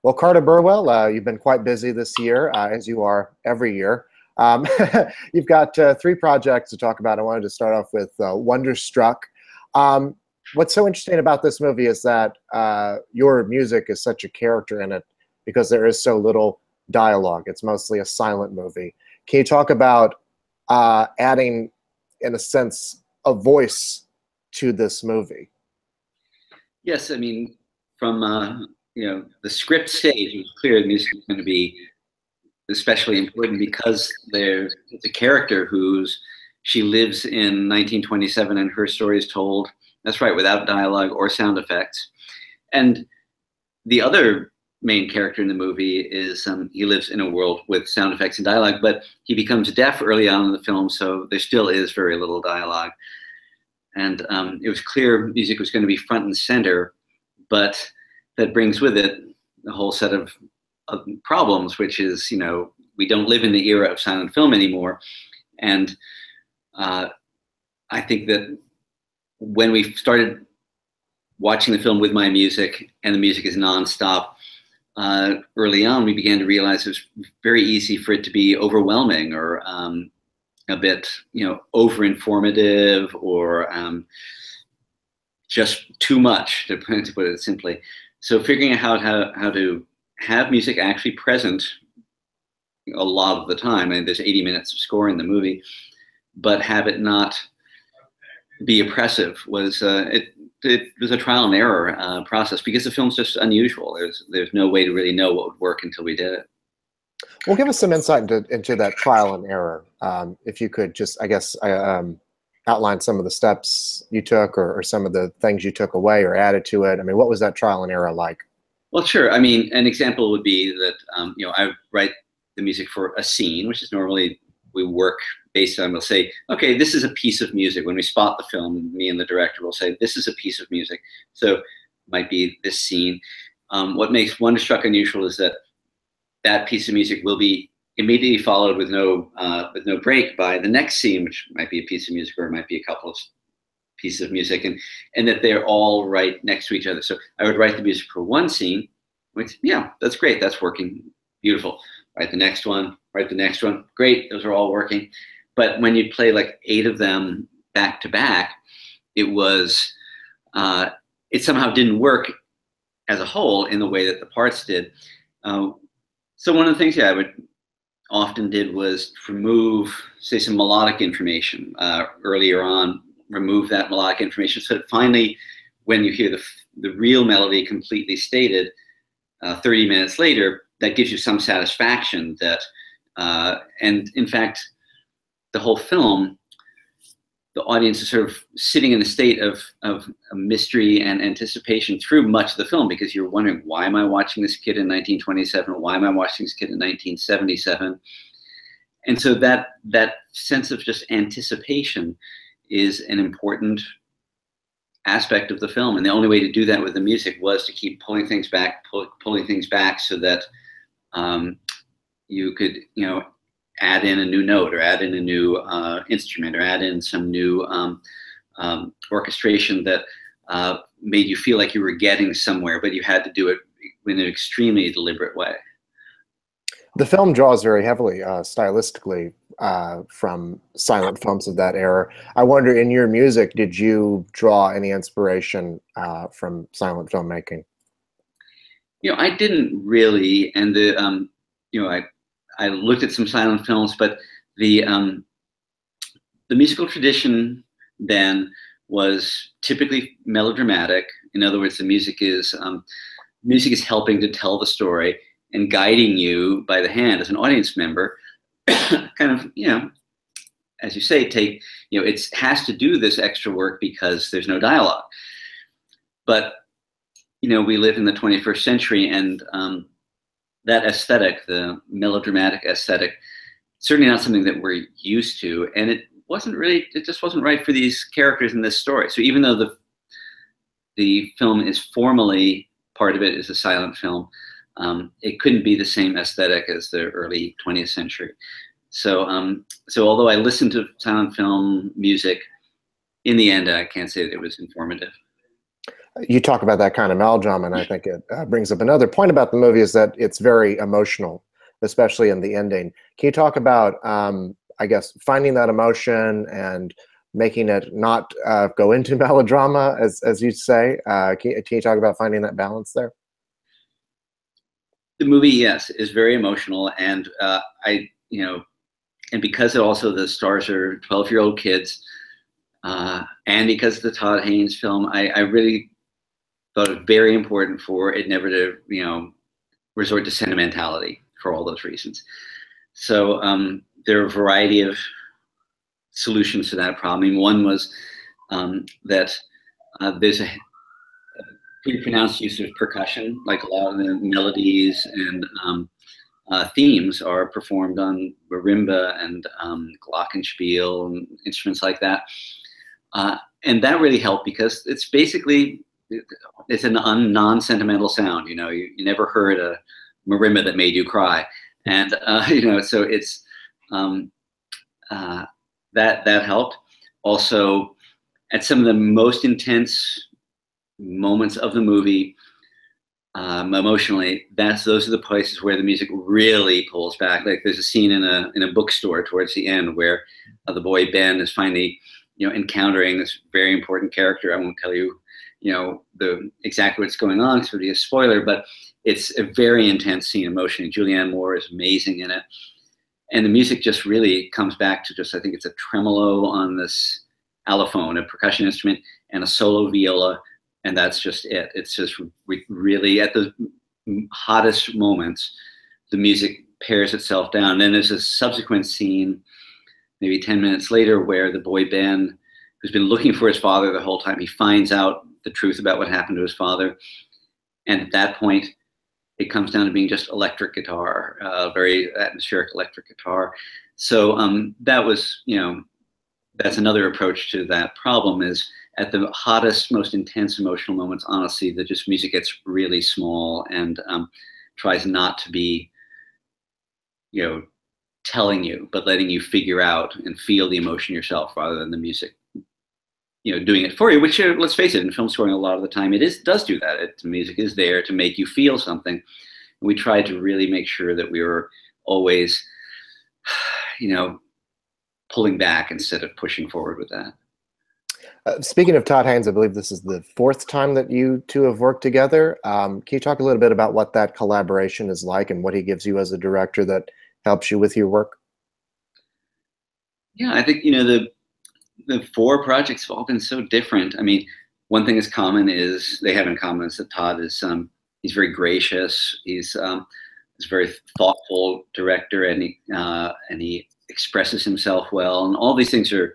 Well, Carter Burwell, you've been quite busy this year, as you are every year. Um, you've got three projects to talk about. I wanted to start off with Wonderstruck. Um, what's so interesting about this movie is that your music is such a character in it because there is so little dialogue. It's mostly a silent movie. Can you talk about adding, in a sense, a voice to this movie? Yes, I mean, from the script stage, it was clear the music was going to be especially important because it's a character she lives in 1927 and her story is told. That's right, without dialogue or sound effects. And the other main character in the movie is he lives in a world with sound effects and dialogue, but he becomes deaf early on in the film, so there still is very little dialogue. And it was clear music was going to be front and center, but that brings with it a whole set of problems, which is, we don't live in the era of silent film anymore. And I think that when we started watching the film with my music, and the music is nonstop, early on, we began to realize it was very easy for it to be overwhelming or a bit, over informative or just too much, to put it simply. So figuring out how to have music actually present a lot of the time, and there's 80 minutes of score in the movie, but have it not be oppressive was it was a trial and error process because the film's just unusual. There's no way to really know what would work until we did it. Well, give us some insight into that trial and error. If you could just, I guess, outline some of the steps you took or some of the things you took away or added to it. I mean, what was that trial and error like? Well, sure. I mean, an example would be that, I write the music for a scene, which is normally we work based on, we'll say, okay, this is a piece of music. When we spot the film, me and the director will say, this is a piece of music. So it might be this scene. What makes Wonderstruck unusual is that that piece of music will be immediately followed with no break by the next scene, which might be a piece of music or it might be a couple of pieces of music, and that they're all right next to each other. So I would write the music for one scene, which, yeah, that's great, that's working, beautiful. Write the next one, great, those are all working. But when you play like 8 of them back to back, it somehow didn't work as a whole in the way that the parts did. So one of the things I would often did was remove, say, some melodic information earlier on, remove that melodic information so that finally, when you hear the real melody completely stated 30 minutes later, that gives you some satisfaction that, and in fact, the whole film, the audience is sort of sitting in a state of mystery and anticipation through much of the film because you're wondering, why am I watching this kid in 1927? Why am I watching this kid in 1977? And so that sense of just anticipation is an important aspect of the film. And the only way to do that with the music was to keep pulling things back so that you could, add in a new note or add in a new instrument or add in some new orchestration that made you feel like you were getting somewhere, but you had to do it in an extremely deliberate way. The film draws very heavily stylistically from silent films of that era. I wonder, in your music, did you draw any inspiration from silent filmmaking? I didn't really, and I looked at some silent films, but the musical tradition then was typically melodramatic. In other words, the music is helping to tell the story and guiding you by the hand as an audience member. Kind of, as you say, it has to do this extra work because there's no dialogue. But we live in the 21st century, and that aesthetic, the melodramatic aesthetic, certainly not something that we're used to, and it just wasn't right for these characters in this story. So even though the film is formally, part of it is a silent film, it couldn't be the same aesthetic as the early 20th century. So although I listened to silent film music, in the end, I can't say that it was informative. You talk about that kind of melodrama, and I think it brings up another point about the movie is that it's very emotional, especially in the ending. Can you talk about, I guess, finding that emotion and making it not go into melodrama, as you say? Can you talk about finding that balance there? The movie, yes, is very emotional, and and because also the stars are 12-year-old kids, and because of the Todd Haynes film, I really thought it very important for it never to, resort to sentimentality for all those reasons. So there are a variety of solutions to that problem. I mean, one was that there's a pretty pronounced use of percussion, like a lot of the melodies and themes are performed on marimba and glockenspiel and instruments like that. And that really helped because it's basically, it's a non-sentimental sound. You never heard a marimba that made you cry. And, so it's, that helped. Also, at some of the most intense moments of the movie, emotionally, those are the places where the music really pulls back. Like there's a scene in a bookstore towards the end where the boy Ben is finally, encountering this very important character. I won't tell you, exactly what's going on, because it would be a spoiler, but it's a very intense scene emotionally. Julianne Moore is amazing in it. And the music just really comes back to I think it's a tremolo on this allophone, a percussion instrument, and a solo viola. And that's just it. It's just really at the hottest moments, the music pairs itself down. Then there's a subsequent scene, maybe 10 minutes later, where the boy Ben, who's been looking for his father the whole time, he finds out the truth about what happened to his father. And at that point, it comes down to being just electric guitar, very atmospheric electric guitar. So that was, that's another approach to that problem is at the hottest, most intense emotional moments, honestly, the music gets really small and tries not to be, telling you, but letting you figure out and feel the emotion yourself rather than the music, doing it for you, which let's face it, in film scoring, a lot of the time does do that. The music is there to make you feel something. And we tried to really make sure that we were always, pulling back instead of pushing forward with that. Speaking of Todd Haynes, I believe this is the 4th time that you two have worked together. Can you talk a little bit about what that collaboration is like and what he gives you as a director that helps you with your work? Yeah, I think, the 4 projects have all been so different. I mean, one thing they have in common is that Todd is, he's very gracious. He's a very thoughtful director, and he expresses himself well. And all these things are,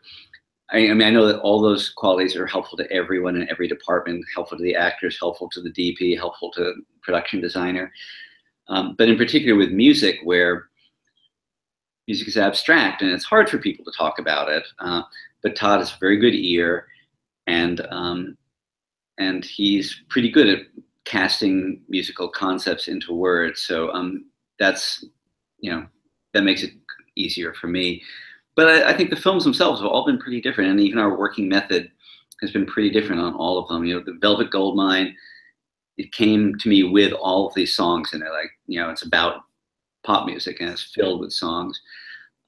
I know that all those qualities are helpful to everyone in every department, helpful to the actors, helpful to the DP, helpful to the production designer. But in particular with music, where music is abstract and it's hard for people to talk about it. But Todd has a very good ear, and he's pretty good at casting musical concepts into words. So that's, that makes it easier for me. But I think the films themselves have all been pretty different, and even our working method has been pretty different on all of them. The Velvet Goldmine, it came to me with all of these songs in it. Like, it's about pop music and it's filled with songs.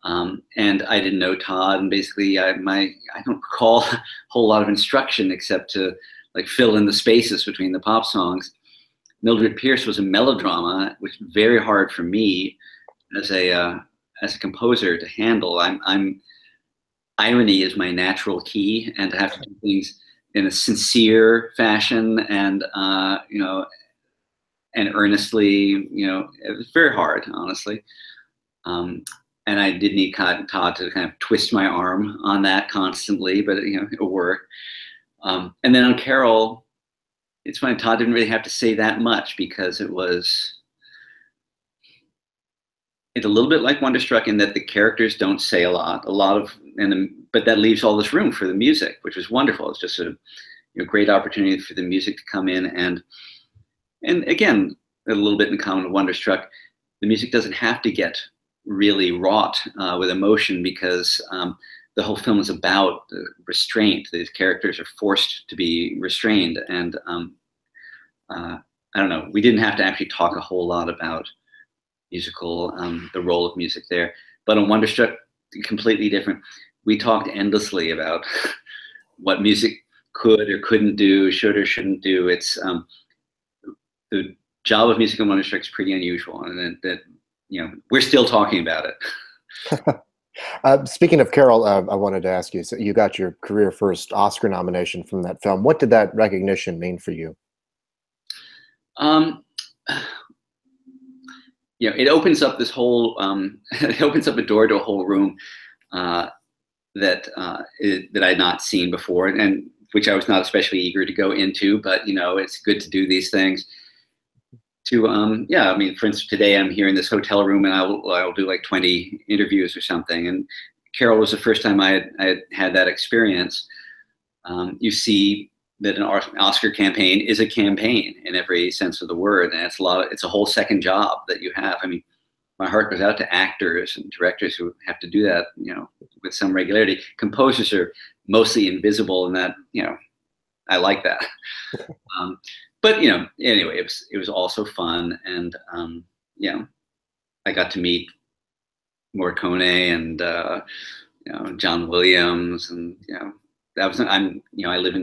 And I didn't know Todd, and basically I don't recall a whole lot of instruction except to like fill in the spaces between the pop songs. Mildred Pierce was a melodrama, which was very hard for me as a composer to handle. Irony is my natural key, and to have to do things in a sincere fashion and and earnestly, it was very hard, honestly. And I did need Todd to kind of twist my arm on that constantly, but it worked. And then on Carol, it's funny, Todd didn't really have to say that much because it's a little bit like Wonderstruck in that the characters don't say a lot, but that leaves all this room for the music, which was wonderful. It's just a great opportunity for the music to come in, and again, a little bit in common with Wonderstruck, the music doesn't have to get really wrought with emotion, because the whole film is about the restraint. These characters are forced to be restrained, and I don't know. We didn't have to actually talk a whole lot about musical, the role of music there. But on Wonderstruck, completely different. We talked endlessly about what music could or couldn't do, should or shouldn't do. It's the job of music on Wonderstruck is pretty unusual, and that you know, we're still talking about it. Speaking of Carol, I wanted to ask you, so you got your career first Oscar nomination from that film. What did that recognition mean for you? You know, it opens up this whole, it opens up a door to a whole room that I had not seen before, and which I was not especially eager to go into, but, you know, it's good to do these things. To, yeah, I mean, for instance, today I'm here in this hotel room and I'll do like 20 interviews or something. And Carol was the first time I had that experience. You see that an Oscar campaign is a campaign in every sense of the word. And it's a whole second job that you have. I mean, my heart goes out to actors and directors who have to do that, you know, with some regularity. Composers are mostly invisible, and that, you know, I like that. But, you know, anyway, it was also fun, and you know, I got to meet Morricone and you know, John Williams, and, you know, that was, you know, I live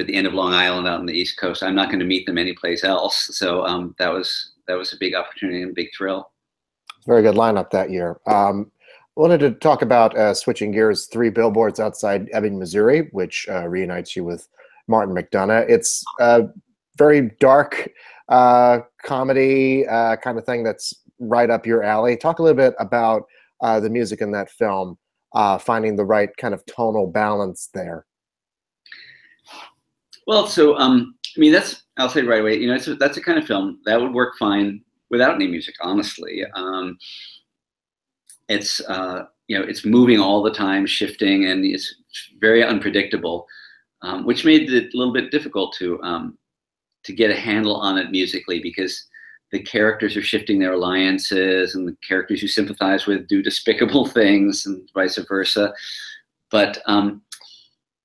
at the end of Long Island out on the East Coast. I'm not going to meet them anyplace else, so that was a big opportunity and a big thrill. Very good lineup that year. Wanted to talk about, switching gears, 3 Billboards Outside Ebbing, Missouri, which reunites you with Martin McDonagh. It's very dark comedy kind of thing that's right up your alley. Talk a little bit about the music in that film, finding the right kind of tonal balance there. Well, so I mean, I'll say right away, you know, that's a kind of film that would work fine without any music, honestly. It's you know, it's moving all the time, shifting, and it's very unpredictable, which made it a little bit difficult to get a handle on it musically, because the characters are shifting their alliances, and the characters you sympathize with do despicable things, and vice versa. But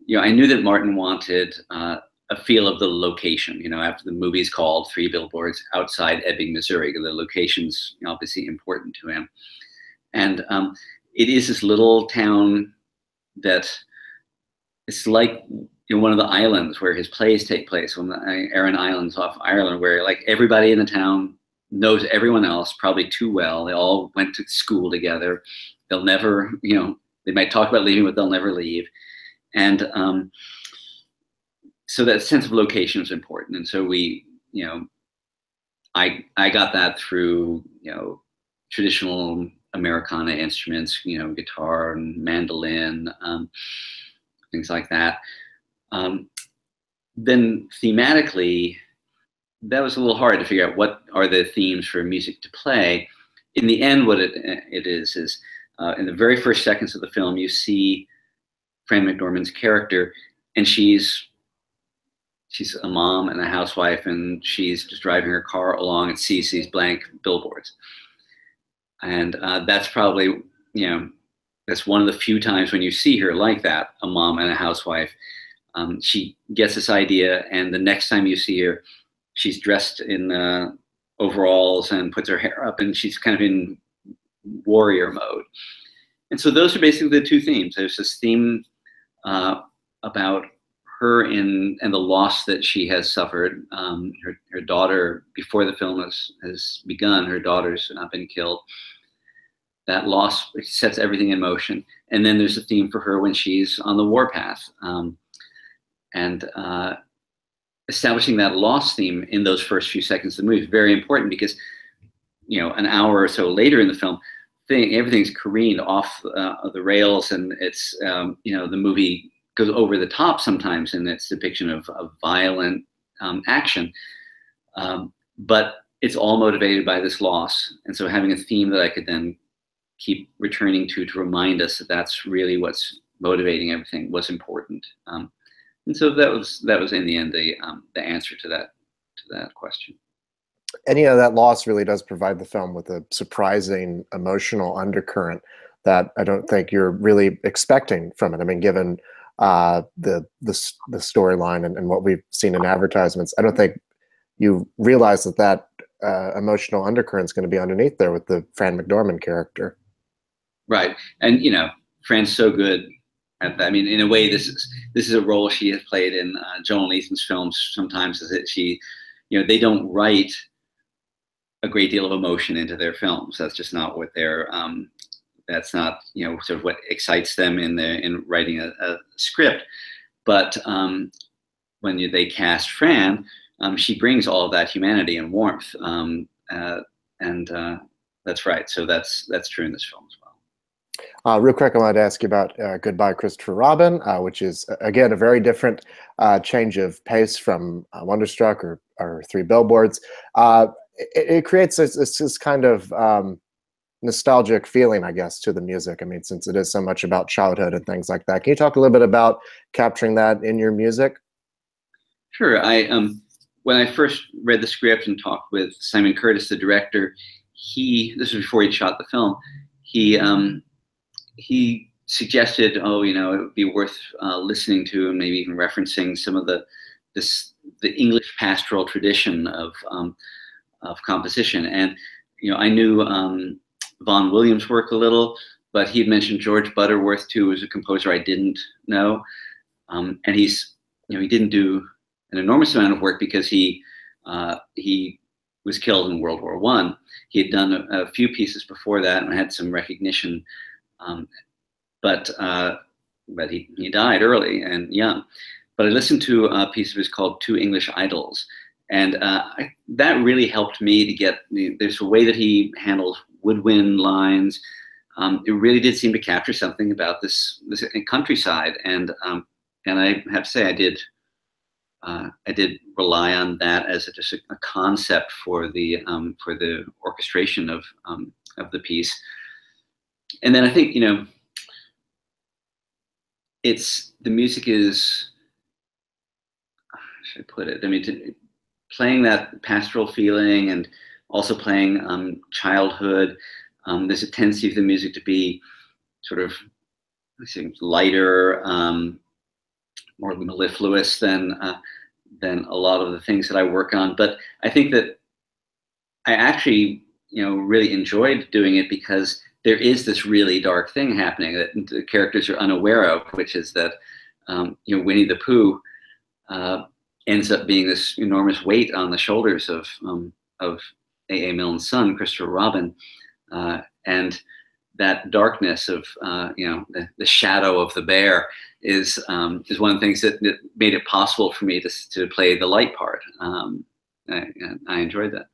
you know, I knew that Martin wanted a feel of the location. You know, after the movie is called 3 Billboards Outside Ebbing, Missouri, the location's obviously important to him. And it is this little town that it's like, you know, one of the islands where his plays take place, on the Aran Islands off Ireland, where like everybody in the town knows everyone else probably too well. They all went to school together. They'll never, you know, they might talk about leaving, but they'll never leave. And so that sense of location is important. And so we, you know, I got that through, you know, traditional Americana instruments, you know, guitar and mandolin, things like that. Then thematically, that was a little hard to figure out what are the themes for music to play. In the end, what it is in the very first seconds of the film, you see Fran McDormand's character, and she's a mom and a housewife, and she's just driving her car along and sees these blank billboards. And that's probably, you know, that's one of the few times when you see her like that, a mom and a housewife. She gets this idea, and the next time you see her, she's dressed in overalls and puts her hair up, and she's kind of in warrior mode. And so those are basically the 2 themes. There's this theme about her and the loss that she has suffered. Her daughter, before the film has begun, her daughter's been killed. That loss sets everything in motion. And then there's a theme for her when she's on the warpath. And establishing that loss theme in those first few seconds of the movie is very important, because, you know, an hour or so later in the film, everything's careened off the rails, and it's, you know, the movie goes over the top sometimes in its depiction of violent action. But it's all motivated by this loss. And so having a theme that I could then keep returning to remind us that that's really what's motivating everything was important. And so that was in the end the answer to that question. Any of that loss really does provide the film with a surprising emotional undercurrent. that I don't think you're really expecting from it. I mean, given the storyline and what we've seen in advertisements, I don't think you realize that emotional undercurrent is going to be underneath there with the Fran McDormand character. Right, and Fran's so good at that. I mean, in a way, this is a role she has played in Joel and Ethan's films. Sometimes is that she, they don't write a great deal of emotion into their films. That's just not what they're. That's not sort of what excites them in writing a script. But when they cast Fran, she brings all of that humanity and warmth, and that's right. So that's true in this film as well. Real quick, I wanted to ask you about Goodbye, Christopher Robin, which is, again, a very different change of pace from Wonderstruck or Three Billboards. It creates this kind of nostalgic feeling, I guess, to the music. I mean, since it is so much about childhood and things like that. Can you talk a little bit about capturing that in your music? Sure. When I first read the script and talked with Simon Curtis, the director, this was before he'd shot the film, he suggested, it would be worth listening to and maybe even referencing some of the English pastoral tradition of composition. And I knew Vaughan Williams' work a little, but he had mentioned George Butterworth too, who's a composer I didn't know, and he didn't do an enormous amount of work because he was killed in World War I. He had done a few pieces before that and had some recognition. But he died early and young. But I listened to a piece of his called Two English Idols, and that really helped me to get. There's a way that he handles woodwind lines. It really did seem to capture something about this countryside, and I have to say I did rely on that as just a concept for the orchestration of the piece. And then I think the music is, how should I put it? I mean, playing that pastoral feeling and also playing childhood. There's a tendency for the music to be sort of, lighter, more mellifluous than a lot of the things that I work on. But I think that I actually really enjoyed doing it because there is this really dark thing happening that the characters are unaware of, which is that Winnie the Pooh ends up being this enormous weight on the shoulders of A.A. Milne's son, Christopher Robin, and that darkness of the shadow of the bear is one of the things that made it possible for me to play the light part. I enjoyed that.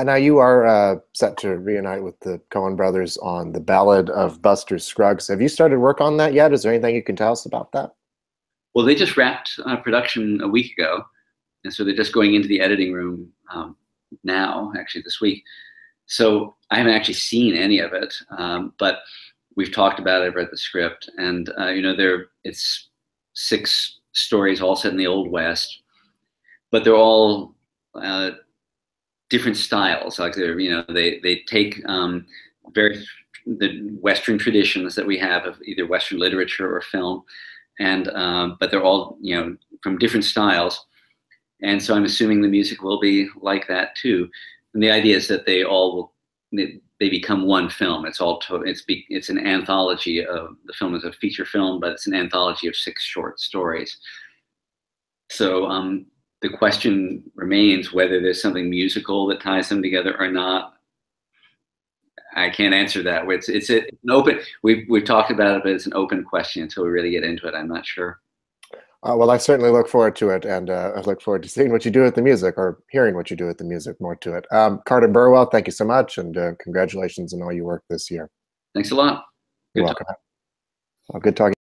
Now you are set to reunite with the Coen Brothers on The Ballad of Buster Scruggs. Have you started work on that yet? Is there anything you can tell us about that? Well, they just wrapped production a week ago, and so they're just going into the editing room now, actually this week. So I haven't actually seen any of it, but we've talked about it. I've read the script, and it's 6 stories all set in the Old West, but they're all different styles. Like they take the Western traditions that we have of either Western literature or film, and but they're all from different styles, and so I'm assuming the music will be like that too. And the idea is that they become one film. It's an anthology. The film is a feature film, but it's an anthology of 6 short stories. So the question remains whether there's something musical that ties them together or not. I can't answer that. It's an open. We've talked about it, but it's an open question until we really get into it. I'm not sure. Well, I certainly look forward to it, and I look forward to seeing what you do with the music, or hearing what you do with the music, more to it. Carter Burwell, thank you so much, and congratulations on all your work this year. Thanks a lot. You're welcome. Well, good talking.